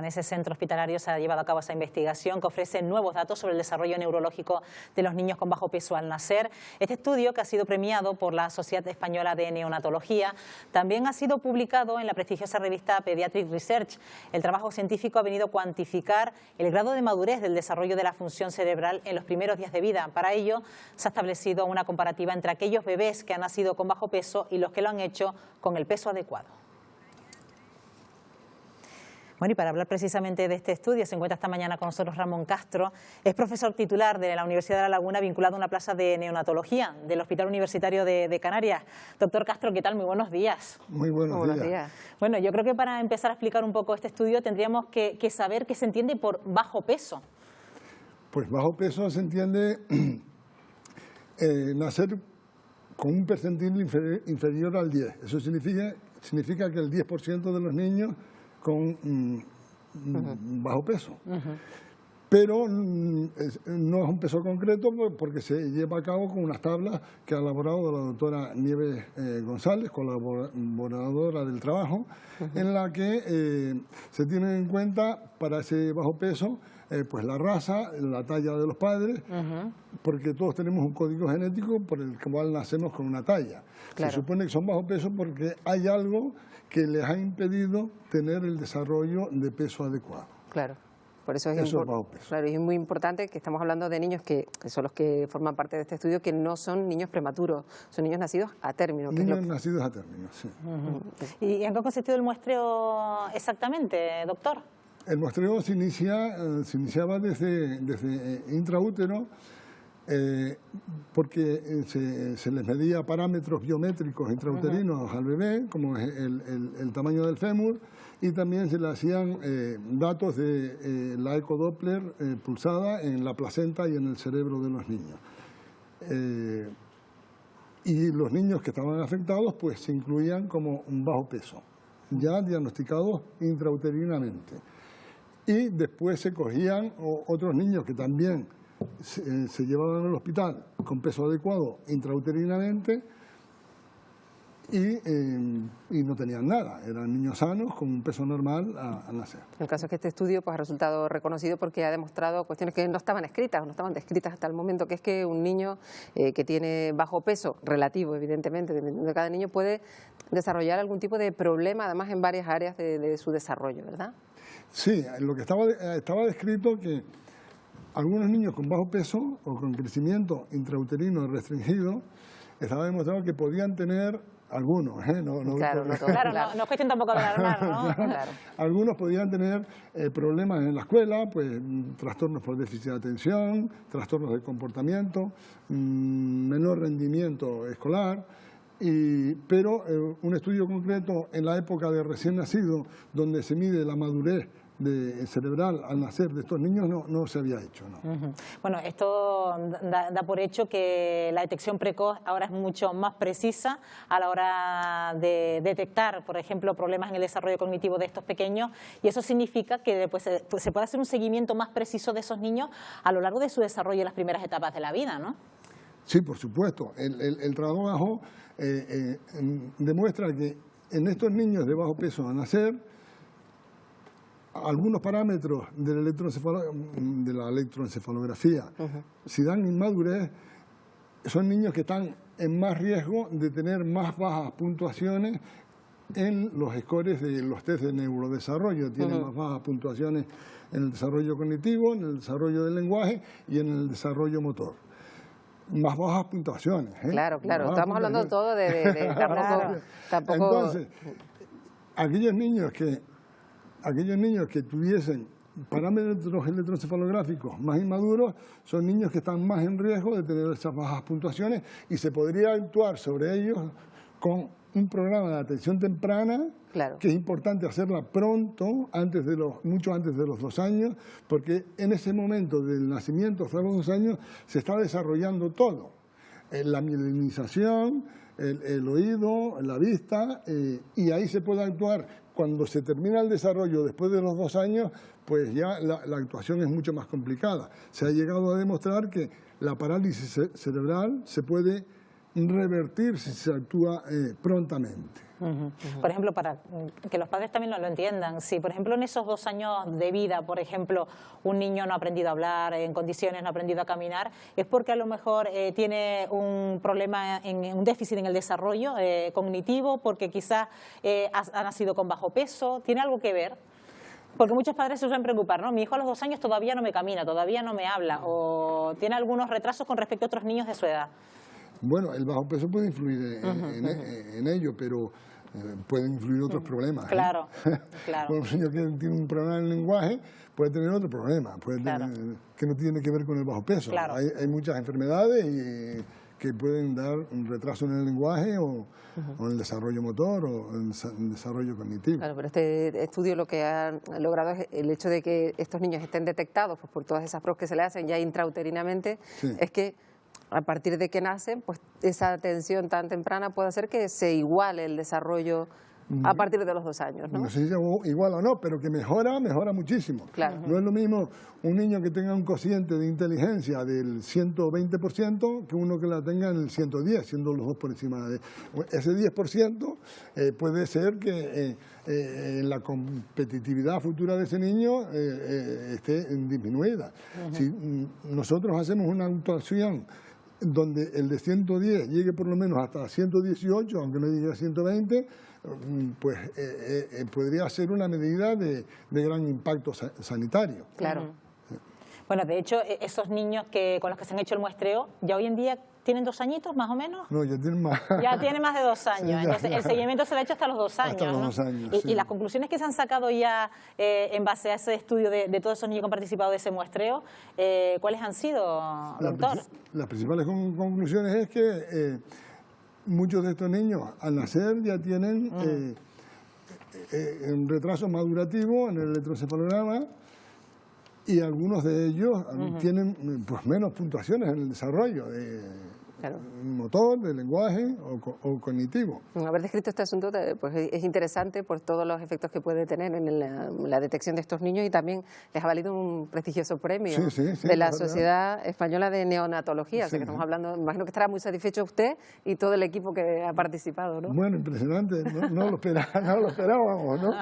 En ese centro hospitalario se ha llevado a cabo esa investigación que ofrece nuevos datos sobre el desarrollo neurológico de los niños con bajo peso al nacer. Este estudio, que ha sido premiado por la Sociedad Española de Neonatología, también ha sido publicado en la prestigiosa revista Pediatric Research. El trabajo científico ha venido a cuantificar el grado de madurez del desarrollo de la función cerebral en los primeros días de vida. Para ello, se ha establecido una comparativa entre aquellos bebés que han nacido con bajo peso y los que lo han hecho con el peso adecuado. Bueno, y para hablar precisamente de este estudio se encuentra esta mañana con nosotros Ramón Castro. Es profesor titular de la Universidad de La Laguna, vinculado a una plaza de neonatología del Hospital Universitario de Canarias. Doctor Castro, ¿qué tal? Muy buenos días. Muy buenos días. Bueno, yo creo que para empezar a explicar un poco este estudio tendríamos que saber qué se entiende por bajo peso. Pues bajo peso se entiende nacer con un percentil inferior al 10. Eso significa que el 10% de los niños con bajo peso. Pero no es un peso concreto porque se lleva a cabo con unas tablas que ha elaborado la doctora Nieves González, colaboradora del trabajo, en la que se tienen en cuenta para ese bajo peso pues la raza, la talla de los padres, porque todos tenemos un código genético por el cual nacemos con una talla. Claro. Se supone que son bajo peso porque hay algo que les ha impedido tener el desarrollo de peso adecuado. Claro. Por eso es bajo peso. Claro, y es muy importante que estamos hablando de niños que son los que forman parte de este estudio, que no son niños prematuros, son niños nacidos a término. Niños nacidos a término, sí. ¿Y en qué consistió el muestreo exactamente, doctor? El muestreo se iniciaba desde intraútero, porque se les medía parámetros biométricos intrauterinos al bebé, como es el tamaño del fémur, y también se le hacían datos de la ecodoppler pulsada en la placenta y en el cerebro de los niños. Y los niños que estaban afectados pues se incluían como un bajo peso, ya diagnosticados intrauterinamente. Y después se cogían otros niños que también se llevaban al hospital con peso adecuado intrauterinamente y no tenían nada, eran niños sanos con un peso normal al nacer. El caso es que este estudio pues, ha resultado reconocido porque ha demostrado cuestiones que no estaban escritas, no estaban descritas hasta el momento, que es que un niño que tiene bajo peso, relativo evidentemente, dependiendo de cada niño, puede desarrollar algún tipo de problema, además en varias áreas de su desarrollo, ¿verdad? Sí, lo que estaba descrito que algunos niños con bajo peso o con crecimiento intrauterino restringido, estaba demostrado que podían tener algunos, no es cuestión tampoco de alarmar, ¿no? Claro. Algunos podían tener problemas en la escuela, pues trastornos por déficit de atención, trastornos de comportamiento, menor rendimiento escolar. Pero un estudio concreto en la época de recién nacido, donde se mide la madurez cerebral al nacer de estos niños, no se había hecho. ¿No? Bueno, esto da por hecho que la detección precoz ahora es mucho más precisa a la hora de detectar, por ejemplo, problemas en el desarrollo cognitivo de estos pequeños, y eso significa que pues, se puede hacer un seguimiento más preciso de esos niños a lo largo de su desarrollo en las primeras etapas de la vida, ¿no? Sí, por supuesto. El trabajo demuestra que en estos niños de bajo peso al nacer, algunos parámetros de la electroencefalografía, si dan inmadurez, son niños que están en más riesgo de tener más bajas puntuaciones en los scores de los test de neurodesarrollo. Tienen más bajas puntuaciones en el desarrollo cognitivo, en el desarrollo del lenguaje y en el desarrollo motor. Más bajas puntuaciones. Claro, estamos hablando todo de tampoco... Entonces, aquellos niños que tuviesen parámetros electroencefalográficos más inmaduros son niños que están más en riesgo de tener esas bajas puntuaciones, y se podría actuar sobre ellos con un programa de atención temprana, que es importante hacerla pronto, mucho antes de los 2 años, porque en ese momento del nacimiento hasta los 2 años se está desarrollando todo. La mielinización, el oído, la vista, y ahí se puede actuar. Cuando se termina el desarrollo después de los 2 años, pues ya la actuación es mucho más complicada. Se ha llegado a demostrar que la parálisis cerebral se puede revertir si se actúa prontamente. Por ejemplo, para que los padres también lo entiendan, si por ejemplo en esos 2 años de vida, por ejemplo, un niño no ha aprendido a hablar en condiciones, no ha aprendido a caminar, es porque a lo mejor tiene un problema, un déficit en el desarrollo cognitivo, porque quizás ha nacido con bajo peso, ¿tiene algo que ver? Porque muchos padres se suelen preocupar, ¿no? Mi hijo a los 2 años todavía no me camina, todavía no me habla, o tiene algunos retrasos con respecto a otros niños de su edad. Bueno, el bajo peso puede influir en ello, pero pueden influir otros problemas. Claro, claro. Bueno, un niño que tiene un problema en el lenguaje puede tener otro problema, que no tiene que ver con el bajo peso. Claro. Hay muchas enfermedades que pueden dar un retraso en el lenguaje o en el desarrollo motor o en el desarrollo cognitivo. Claro, pero este estudio lo que ha logrado es el hecho de que estos niños estén detectados pues, por todas esas pruebas que se le hacen ya intrauterinamente, es que a partir de que nacen, pues esa atención tan temprana puede hacer que se iguale el desarrollo a partir de los 2 años, ¿no? No sé si igual o no, pero que mejora muchísimo. Claro. No es lo mismo un niño que tenga un cociente de inteligencia del 120% que uno que la tenga en el 110, siendo los dos por encima de ese 10%. Puede ser que en la competitividad futura de ese niño esté disminuida. Si nosotros hacemos una actuación donde el de 110 llegue por lo menos hasta 118, aunque no llegue a 120, pues podría ser una medida de gran impacto sanitario. Claro. Bueno, de hecho, esos niños con los que se han hecho el muestreo, ya hoy en día tienen 2 añitos más o menos. No, ya tienen más. Ya tiene más de 2 años. Sí, entonces, el seguimiento se le ha hecho hasta los 2 años. Hasta los ¿no? 2 años, y sí. las conclusiones que se han sacado ya en base a ese estudio de todos esos niños que han participado de ese muestreo, ¿cuáles han sido, doctor? Las principales conclusiones es que muchos de estos niños al nacer ya tienen un retraso madurativo en el electroencefalograma y algunos de ellos tienen pues, menos puntuaciones en el desarrollo motor, de lenguaje o cognitivo. Haber descrito este asunto pues, es interesante por todos los efectos que puede tener en la detección de estos niños y también les ha valido un prestigioso premio de la Sociedad Española de Neonatología. O sea que estamos hablando, imagino que estará muy satisfecho usted y todo el equipo que ha participado, ¿no? Bueno, impresionante, no lo esperábamos, ¿no?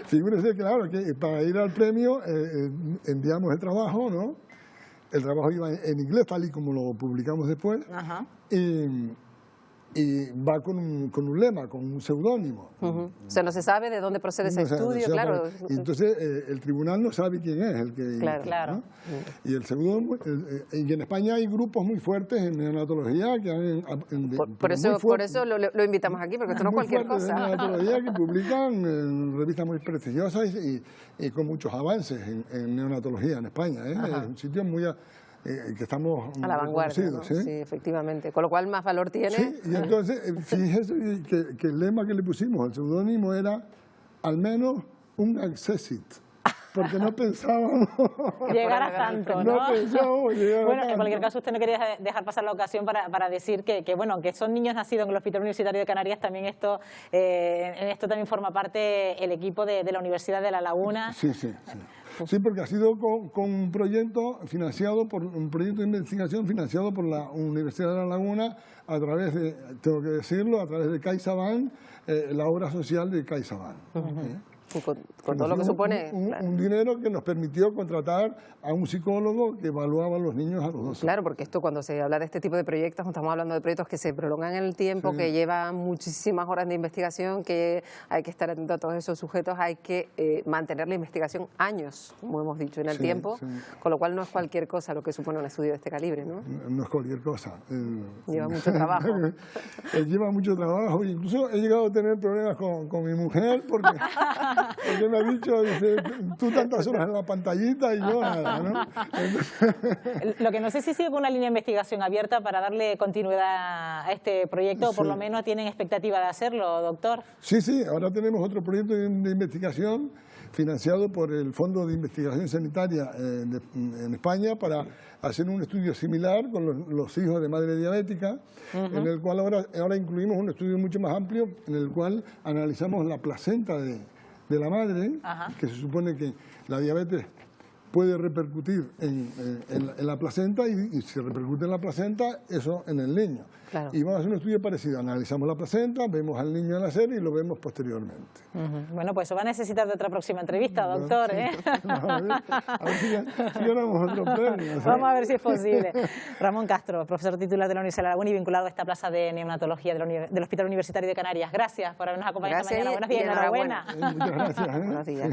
Figúrese, claro, que para ir al premio enviamos el trabajo, ¿no? El trabajo iba en inglés, tal y como lo publicamos después, y va con un lema, con un seudónimo. O sea, no se sabe de dónde procede ese estudio, claro. Y entonces el tribunal no sabe quién es el que... Claro. ¿no? Y el seudónimo, y en España hay grupos muy fuertes en neonatología que han... Por eso lo invitamos aquí, porque esto no es cualquier cosa. En neonatología que publican en revistas muy prestigiosas y con muchos avances en neonatología en España. Es un sitio muy... que estamos a la vanguardia, ¿no? ¿sí? Sí, efectivamente. Con lo cual más valor tiene. Sí, y entonces, fíjese que el lema que le pusimos, el seudónimo era al menos un accessit, porque no pensábamos llegar a tanto, ¿no? No pensábamos llegar bueno, a tanto. En cualquier caso, usted no quería dejar pasar la ocasión para decir que bueno, aunque son niños nacidos en el Hospital Universitario de Canarias, también en esto también forma parte el equipo de la Universidad de La Laguna. Sí, porque ha sido con un proyecto de investigación financiado por la Universidad de La Laguna a través de, tengo que decirlo, a través de CaixaBank, la obra social de CaixaBank. Con todo lo que supone... Un dinero que nos permitió contratar a un psicólogo que evaluaba a los niños a los 2 años. Claro, porque esto cuando se habla de este tipo de proyectos, estamos hablando de proyectos que se prolongan en el tiempo, que llevan muchísimas horas de investigación, que hay que estar atento a todos esos sujetos, hay que mantener la investigación años, como hemos dicho, en el tiempo, con lo cual no es cualquier cosa lo que supone un estudio de este calibre, ¿no? No es cualquier cosa. Lleva mucho trabajo. Lleva mucho trabajo, incluso he llegado a tener problemas con mi mujer porque me ha dicho, dice, tú tantas horas en la pantallita y yo nada, ¿no? Lo que no sé si sigue con una línea de investigación abierta para darle continuidad a este proyecto, o por lo menos tienen expectativa de hacerlo, doctor. Sí, ahora tenemos otro proyecto de investigación financiado por el Fondo de Investigación Sanitaria en España para hacer un estudio similar con los hijos de madre diabética, en el cual ahora incluimos un estudio mucho más amplio, en el cual analizamos la placenta de la madre, que se supone que la diabetes puede repercutir en la placenta y si repercute en la placenta, eso en el niño. Claro. Y vamos a hacer un estudio parecido, analizamos la placenta, vemos al niño nacer y lo vemos posteriormente. Bueno, pues eso va a necesitar de otra próxima entrevista, doctor. A ver si ganamos otro premio. Vamos a ver si es posible. Ramón Castro, profesor titular de la Universidad de Aragón y vinculado a esta plaza de neonatología del Hospital Universitario de Canarias. Gracias por habernos acompañado esta mañana. Buenos días y enhorabuena. Muchas gracias. Buenos días.